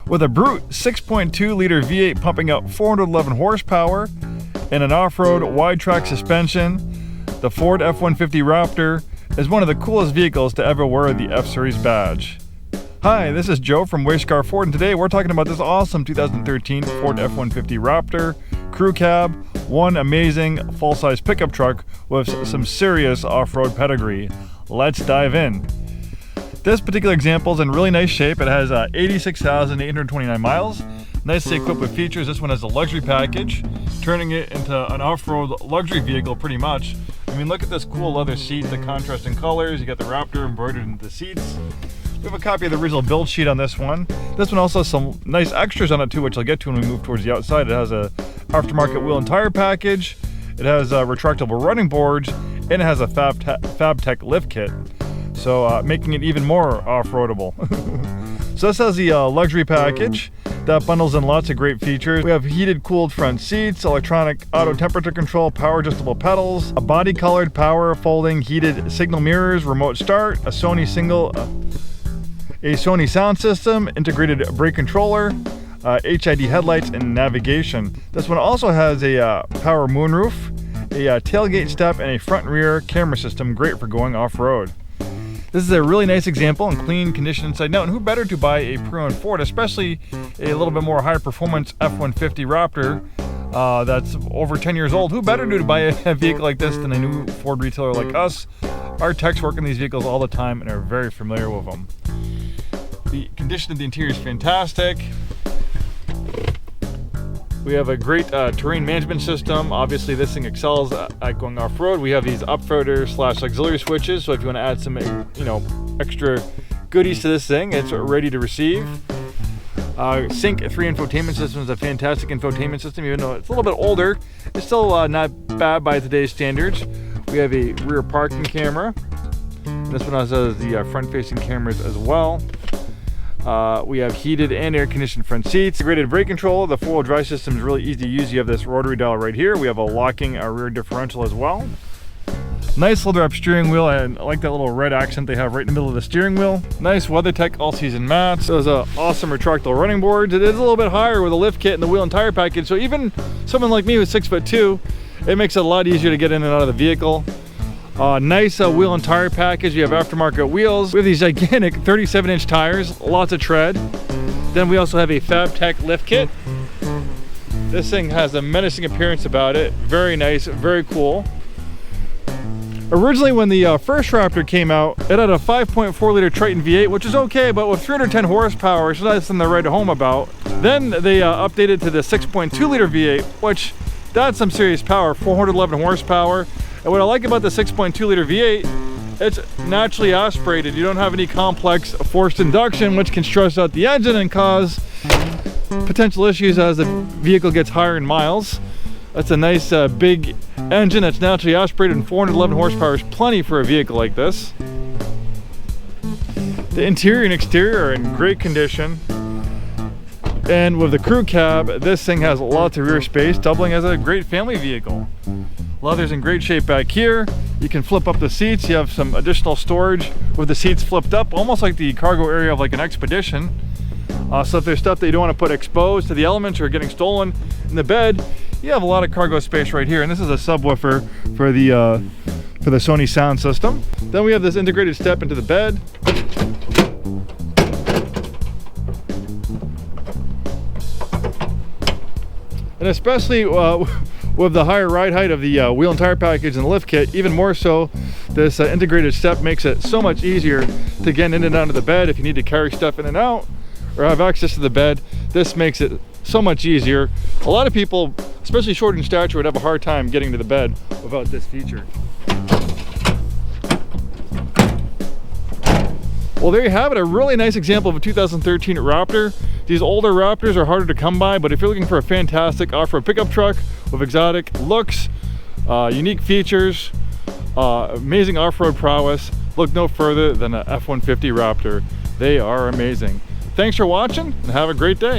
With a brute 6.2 liter V8 pumping out 411 horsepower and an off-road wide track suspension, the Ford F-150 Raptor is one of the coolest vehicles to ever wear the F-Series badge. Hi, this is Joe from Scarff Ford, and today we're talking about this awesome 2013 Ford F-150 Raptor crew cab, one amazing full-size pickup truck with some serious off-road pedigree. Let's dive in. This particular example is in really nice shape. It has 86,829 miles. Nicely equipped with features. This one has a luxury package, turning it into an off-road luxury vehicle pretty much. I mean, look at this cool leather seat, the contrasting colors. You got the Raptor embroidered into the seats. We have a copy of the original build sheet on this one. This one also has some nice extras on it too, which I'll get to when we move towards the outside. It has a aftermarket wheel and tire package. It has retractable running boards, and it has a FabTech lift kit. So making it even more off-roadable. So this has the luxury package that bundles in lots of great features. We have heated, cooled front seats, electronic auto temperature control, power adjustable pedals, a body colored power folding heated signal mirrors, remote start, a Sony sound system, integrated brake controller, HID headlights, and navigation. This one also has a power moonroof, a tailgate step, and a front and rear camera system, great for going off-road. This is a really nice example in clean condition inside and out, and who better to buy a pre-owned Ford, especially a little bit more high-performance F-150 Raptor that's over 10 years old. Who better to buy a vehicle like this than a new Ford retailer like us? Our techs work in these vehicles all the time and are very familiar with them. The condition of the interior is fantastic. We have a great terrain management system. Obviously, this thing excels at going off-road. We have these upfitter/auxiliary switches, so if you want to add some, extra goodies to this thing, it's ready to receive. Sync 3 infotainment system is a fantastic infotainment system, even though it's a little bit older. It's still not bad by today's standards. We have a rear parking camera. This one also has the front-facing cameras as well. We have heated and air-conditioned front seats. Integrated brake control. The four-wheel drive system is really easy to use. You have this rotary dial right here. We have a locking rear differential as well. Nice leather-wrapped steering wheel. I like that little red accent they have right in the middle of the steering wheel. Nice WeatherTech all-season mats. Those are awesome retractable running boards. It is a little bit higher with a lift kit and the wheel and tire package, so even someone like me who's 6'2", it makes it a lot easier to get in and out of the vehicle. Nice wheel and tire package. You have aftermarket wheels. We have these gigantic 37-inch tires, lots of tread. Then we also have a FabTech lift kit. This thing has a menacing appearance about it. Very nice, very cool. Originally, when the first Raptor came out, it had a 5.4 liter Triton V8, which is okay, but with 310 horsepower, it's not something to write home about. Then they updated to the 6.2 liter V8, which that's some serious power, 411 horsepower. And what I like about the 6.2 liter V8, it's naturally aspirated. You don't have any complex forced induction, which can stress out the engine and cause potential issues as the vehicle gets higher in miles. That's a nice big engine that's naturally aspirated, and 411 horsepower is plenty for a vehicle like this. The interior and exterior are in great condition. And with the crew cab, this thing has lots of rear space, doubling as a great family vehicle. Leather's in great shape back here. You can flip up the seats. You have some additional storage with the seats flipped up, almost like the cargo area of like an Expedition. So if there's stuff that you don't want to put exposed to the elements or getting stolen in the bed, you have a lot of cargo space right here. And this is a subwoofer for the Sony sound system. Then we have this integrated step into the bed. And especially with the higher ride height of the wheel and tire package and the lift kit, even more so, this integrated step makes it so much easier to get in and out of the bed if you need to carry stuff in and out or have access to the bed. This makes it so much easier. A lot of people, especially short in stature, would have a hard time getting to the bed without this feature. Well, there you have it, a really nice example of a 2013 Raptor. These older Raptors are harder to come by, but if you're looking for a fantastic off-road pickup truck with exotic looks, unique features, amazing off-road prowess, look no further than an F-150 Raptor. They are amazing. Thanks for watching and have a great day.